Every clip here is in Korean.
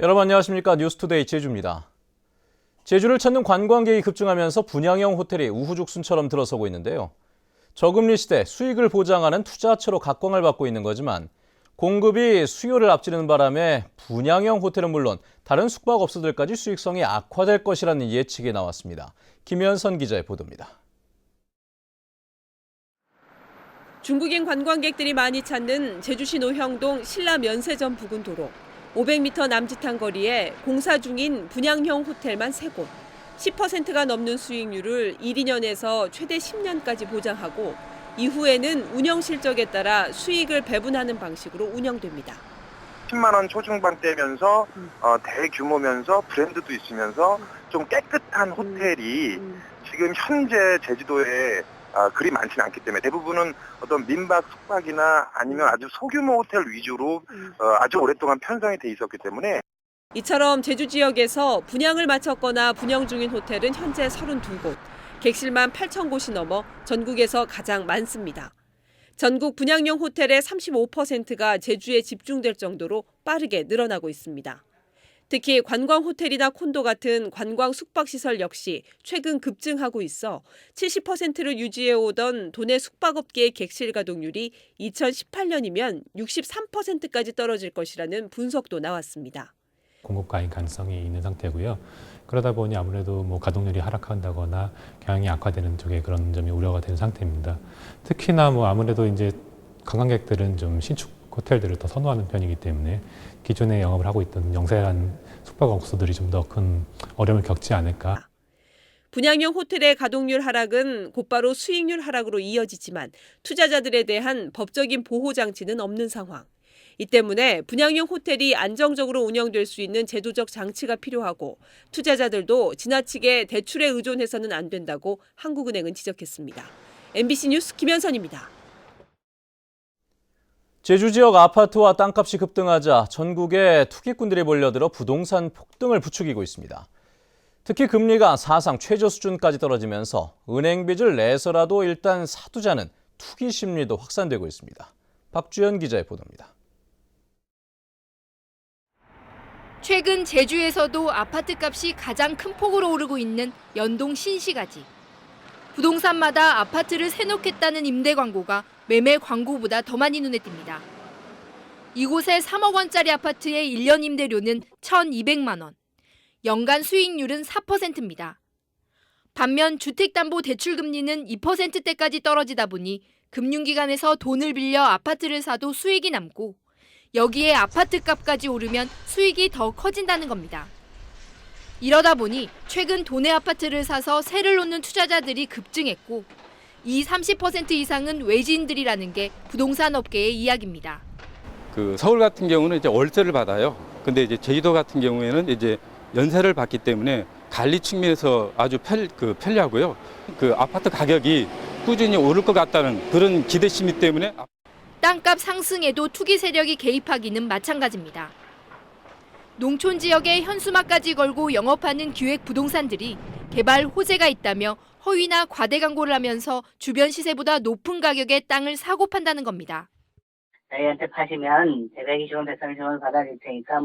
여러분 안녕하십니까? 뉴스투데이 제주입니다. 제주를 찾는 관광객이 급증하면서 분양형 호텔이 우후죽순처럼 들어서고 있는데요. 저금리 시대 수익을 보장하는 투자처로 각광을 받고 있는 거지만 공급이 수요를 앞지르는 바람에 분양형 호텔은 물론 다른 숙박업소들까지 수익성이 악화될 것이라는 예측이 나왔습니다. 김현선 기자의 보도입니다. 중국인 관광객들이 많이 찾는 제주시 노형동 신라 면세점 부근 도로. 500m 남짓한 거리에 공사 중인 분양형 호텔만 3곳, 10%가 넘는 수익률을 1, 2년에서 최대 10년까지 보장하고 이후에는 운영 실적에 따라 수익을 배분하는 방식으로 운영됩니다. 10만 원 초중반대면서 대규모면서 브랜드도 있으면서 좀 깨끗한 호텔이 지금 현재 제주도에 그리 많지는 않기 때문에 대부분은 어떤 민박 숙박이나 아니면 아주 소규모 호텔 위주로 아주 오랫동안 편성이 돼 있었기 때문에 이처럼 제주 지역에서 분양을 마쳤거나 분양 중인 호텔은 현재 32곳, 객실만 8,000곳이 넘어 전국에서 가장 많습니다. 전국 분양형 호텔의 35%가 제주에 집중될 정도로 빠르게 늘어나고 있습니다. 특히 관광 호텔이나 콘도 같은 관광 숙박시설 역시 최근 급증하고 있어 70%를 유지해오던 도내 숙박업계의 객실 가동률이 2018년이면 63%까지 떨어질 것이라는 분석도 나왔습니다. 공급 과잉 가능성이 있는 상태고요. 그러다 보니 아무래도 가동률이 하락한다거나 경영이 악화되는 쪽에 그런 점이 우려가 되는 상태입니다. 특히나 아무래도 이제 관광객들은 좀 신축 호텔들을 더 선호하는 편이기 때문에 기존에 영업을 하고 있던 영세한 숙박업소들이 좀 더 큰 어려움을 겪지 않을까. 분양형 호텔의 가동률 하락은 곧바로 수익률 하락으로 이어지지만 투자자들에 대한 법적인 보호 장치는 없는 상황. 이 때문에 분양형 호텔이 안정적으로 운영될 수 있는 제도적 장치가 필요하고 투자자들도 지나치게 대출에 의존해서는 안 된다고 한국은행은 지적했습니다. MBC 뉴스 김현선입니다. 제주 지역 아파트와 땅값이 급등하자 전국에 투기꾼들이 몰려들어 부동산 폭등을 부추기고 있습니다. 특히 금리가 사상 최저 수준까지 떨어지면서 은행 빚을 내서라도 일단 사두자는 투기 심리도 확산되고 있습니다. 박주연 기자의 보도입니다. 최근 제주에서도 아파트값이 가장 큰 폭으로 오르고 있는 연동 신시가지. 부동산마다 아파트를 세놓겠다는 임대 광고가 매매 광고보다 더 많이 눈에 띕니다. 이곳의 3억 원짜리 아파트의 1년 임대료는 1,200만 원. 연간 수익률은 4%입니다. 반면 주택담보대출 금리는 2%대까지 떨어지다 보니 금융기관에서 돈을 빌려 아파트를 사도 수익이 남고 여기에 아파트값까지 오르면 수익이 더 커진다는 겁니다. 이러다 보니 최근 도내 아파트를 사서 세를 놓는 투자자들이 급증했고 이 30% 이상은 외지인들이라는 게 부동산 업계의 이야기입니다. 서울 같은 경우는 이제 월세를 받아요. 근데 이제 제주도 같은 경우에는 이제 연세를 받기 때문에 관리 측면에서 아주 편리하고요. 아파트 가격이 꾸준히 오를 것 같다는 그런 기대심이 때문에 땅값 상승에도 투기 세력이 개입하기는 마찬가지입니다. 농촌 지역에 현수막까지 걸고 영업하는 기획 부동산들이 개발 호재가 있다며 허위나 과대 광고를 하면서 주변 시세보다 높은 가격에 땅을 사고 판다는 겁니다. 저희한테 파시면 120원, 130원 받아줄 테니까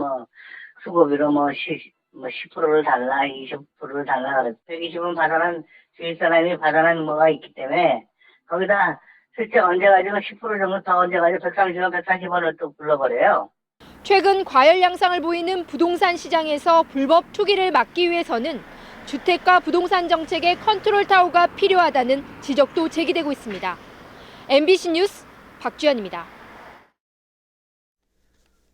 수고비로 10%를 달라, 20%를 달라 그랬어요. 120원 받아난 주위 사람이 받아난 뭐가 있기 때문에 거기다 실제 얹어가지고 10% 정도 더 얹어가지고 130원, 140원을 또 불러버려요. 최근 과열 양상을 보이는 부동산 시장에서 불법 투기를 막기 위해서는 주택과 부동산 정책의 컨트롤 타워가 필요하다는 지적도 제기되고 있습니다. MBC 뉴스 박주연입니다.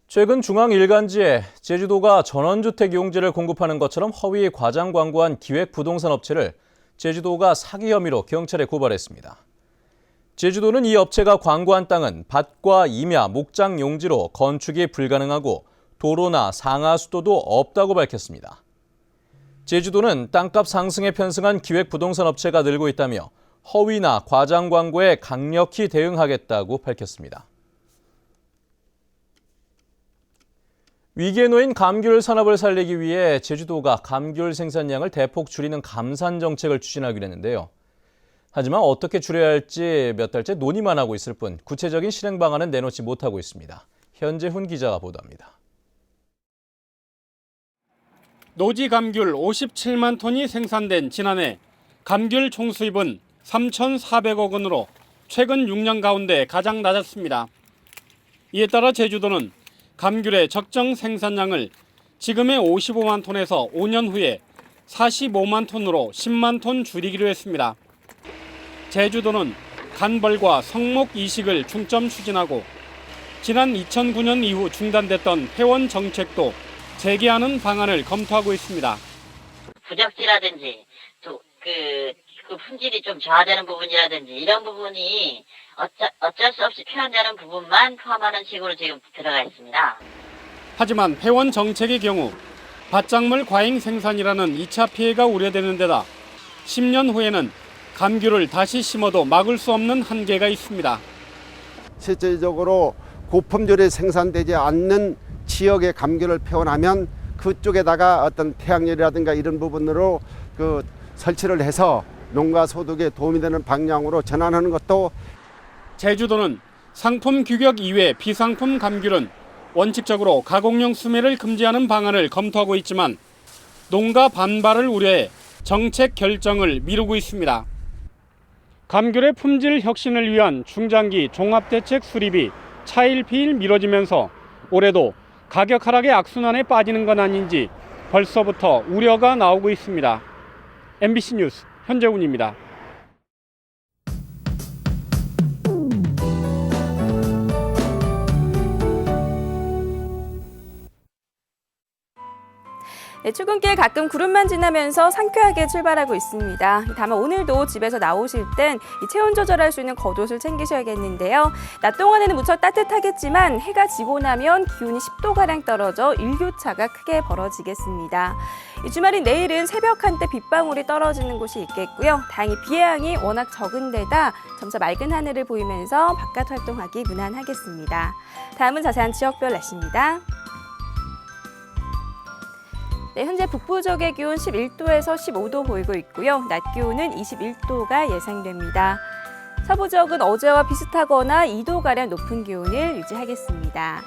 최근 중앙 일간지에 제주도가 전원주택 용지를 공급하는 것처럼 허위 과장 광고한 기획 부동산 업체를 제주도가 사기 혐의로 경찰에 고발했습니다. 제주도는 이 업체가 광고한 땅은 밭과 임야, 목장 용지로 건축이 불가능하고 도로나 상하수도도 없다고 밝혔습니다. 제주도는 땅값 상승에 편승한 기획 부동산 업체가 늘고 있다며 허위나 과장 광고에 강력히 대응하겠다고 밝혔습니다. 위기에 놓인 감귤 산업을 살리기 위해 제주도가 감귤 생산량을 대폭 줄이는 감산 정책을 추진하기로 했는데요. 하지만 어떻게 줄여야 할지 몇 달째 논의만 하고 있을 뿐 구체적인 실행 방안은 내놓지 못하고 있습니다. 현재훈 기자가 보도합니다. 노지 감귤 57만 톤이 생산된 지난해 감귤 총수입은 3,400억 원으로 최근 6년 가운데 가장 낮았습니다. 이에 따라 제주도는 감귤의 적정 생산량을 지금의 55만 톤에서 5년 후에 45만 톤으로 10만 톤 줄이기로 했습니다. 제주도는 간벌과 성목 이식을 중점 추진하고 지난 2009년 이후 중단됐던 회원 정책도 재개하는 방안을 검토하고 있습니다. 부적지라든지 또 그 품질이 좀 저하되는 부분이라든지 이런 부분이 어쩔 수 없이 표현되는 부분만 포함하는 식으로 지금 들어가 있습니다. 하지만 회원 정책의 경우 밭작물 과잉 생산이라는 2차 피해가 우려되는 데다 10년 후에는 감귤을 다시 심어도 막을 수 없는 한계가 있습니다. 실질적으로 고품질이 생산되지 않는 지역의 감귤을 표현하면 그쪽에다가 어떤 태양열이라든가 이런 부분으로 설치를 해서 농가 소득에 도움이 되는 방향으로 전환하는 것도. 제주도는 상품 규격 이외 비상품 감귤은 원칙적으로 가공용 수매를 금지하는 방안을 검토하고 있지만 농가 반발을 우려해 정책 결정을 미루고 있습니다. 감귤의 품질 혁신을 위한 중장기 종합대책 수립이 차일피일 미뤄지면서 올해도 가격 하락의 악순환에 빠지는 건 아닌지 벌써부터 우려가 나오고 있습니다. MBC 뉴스 현재훈입니다. 네, 출근길 가끔 구름만 지나면서 상쾌하게 출발하고 있습니다. 다만 오늘도 집에서 나오실 땐 체온 조절할 수 있는 겉옷을 챙기셔야겠는데요. 낮 동안에는 무척 따뜻하겠지만 해가 지고 나면 기온이 10도가량 떨어져 일교차가 크게 벌어지겠습니다. 주말인 내일은 새벽 한때 빗방울이 떨어지는 곳이 있겠고요. 다행히 비 양이 워낙 적은 데다 점차 맑은 하늘을 보이면서 바깥 활동하기 무난하겠습니다. 다음은 자세한 지역별 날씨입니다. 네, 현재 북부 지역의 기온 11도에서 15도 보이고 있고요. 낮 기온은 21도가 예상됩니다. 서부 지역은 어제와 비슷하거나 2도가량 높은 기온을 유지하겠습니다.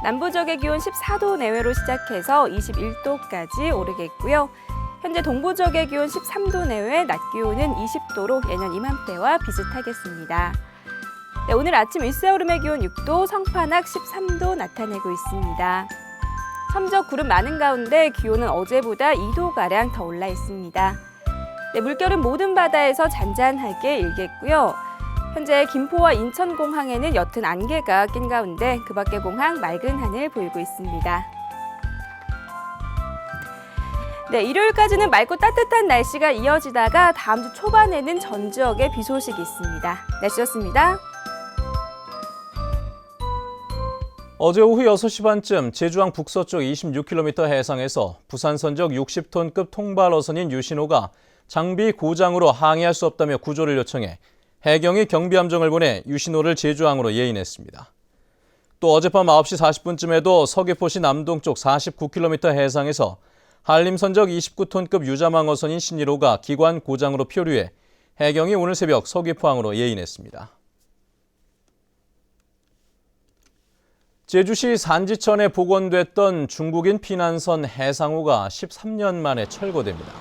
남부 지역의 기온 14도 내외로 시작해서 21도까지 오르겠고요. 현재 동부 지역의 기온 13도 내외, 낮 기온은 20도로 예년 이맘때와 비슷하겠습니다. 네, 오늘 아침 일세오름의 기온 6도, 성판악 13도 나타내고 있습니다. 섬적 구름 많은 가운데 기온은 어제보다 2도가량 더 올라 있습니다. 네, 물결은 모든 바다에서 잔잔하게 일겠고요. 현재 김포와 인천공항에는 옅은 안개가 낀 가운데 그 밖의 공항 맑은 하늘 보이고 있습니다. 네, 일요일까지는 맑고 따뜻한 날씨가 이어지다가 다음 주 초반에는 전 지역에 비 소식이 있습니다. 날씨였습니다. 어제 오후 6시 반쯤 제주항 북서쪽 26km 해상에서 부산 선적 60톤급 통발 어선인 유신호가 장비 고장으로 항해할 수 없다며 구조를 요청해 해경이 경비함정을 보내 유신호를 제주항으로 예인했습니다. 또 어젯밤 9시 40분쯤에도 서귀포시 남동쪽 49km 해상에서 한림 선적 29톤급 유자망 어선인 신일호가 기관 고장으로 표류해 해경이 오늘 새벽 서귀포항으로 예인했습니다. 제주시 산지천에 복원됐던 중국인 피난선 해상호가 13년 만에 철거됩니다.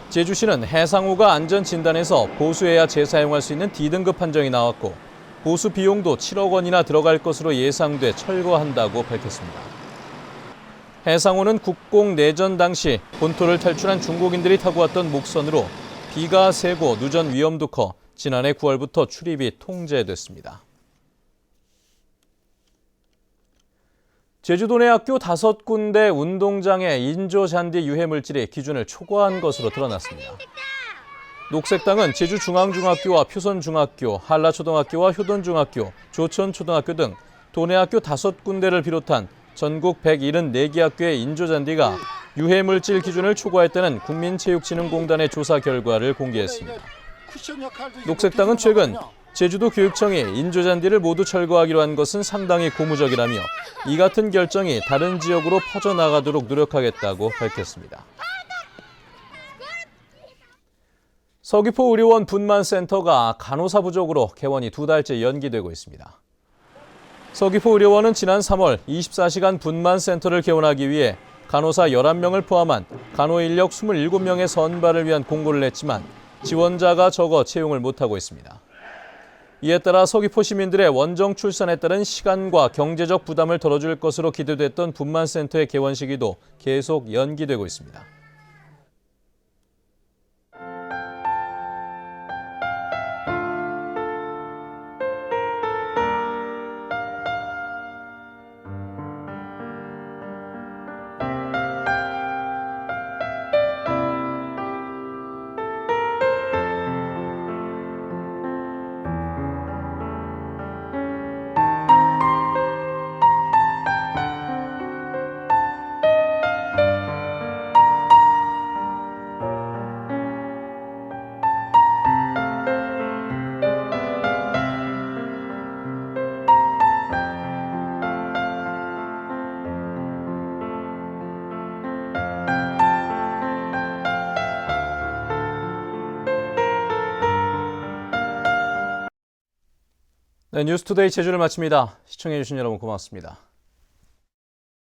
제주시는 해상호가 안전진단에서 보수해야 재사용할 수 있는 D등급 판정이 나왔고 보수 비용도 7억 원이나 들어갈 것으로 예상돼 철거한다고 밝혔습니다. 해상호는 국공 내전 당시 본토를 탈출한 중국인들이 타고 왔던 목선으로 비가 세고 누전 위험도 커 지난해 9월부터 출입이 통제됐습니다. 제주도 내 학교 5군데 운동장에 인조잔디 유해물질이 기준을 초과한 것으로 드러났습니다. 녹색당은 제주중앙중학교와 표선중학교, 한라초등학교와 효돈중학교, 조천초등학교 등 도내학교 5군데를 비롯한 전국 174개 학교의 인조잔디가 유해물질 기준을 초과했다는 국민체육진흥공단의 조사 결과를 공개했습니다. 녹색당은 최근 제주도 교육청이 인조잔디를 모두 철거하기로 한 것은 상당히 고무적이라며 이 같은 결정이 다른 지역으로 퍼져나가도록 노력하겠다고 밝혔습니다. 서귀포 의료원 분만센터가 간호사 부족으로 개원이 2달째 연기되고 있습니다. 서귀포 의료원은 지난 3월 24시간 분만센터를 개원하기 위해 간호사 11명을 포함한 간호 인력 27명의 선발을 위한 공고를 냈지만 지원자가 적어 채용을 못하고 있습니다. 이에 따라 서귀포 시민들의 원정 출산에 따른 시간과 경제적 부담을 덜어줄 것으로 기대됐던 분만센터의 개원 시기도 계속 연기되고 있습니다. 네, 뉴스투데이 제주를 마칩니다. 시청해주신 여러분 고맙습니다.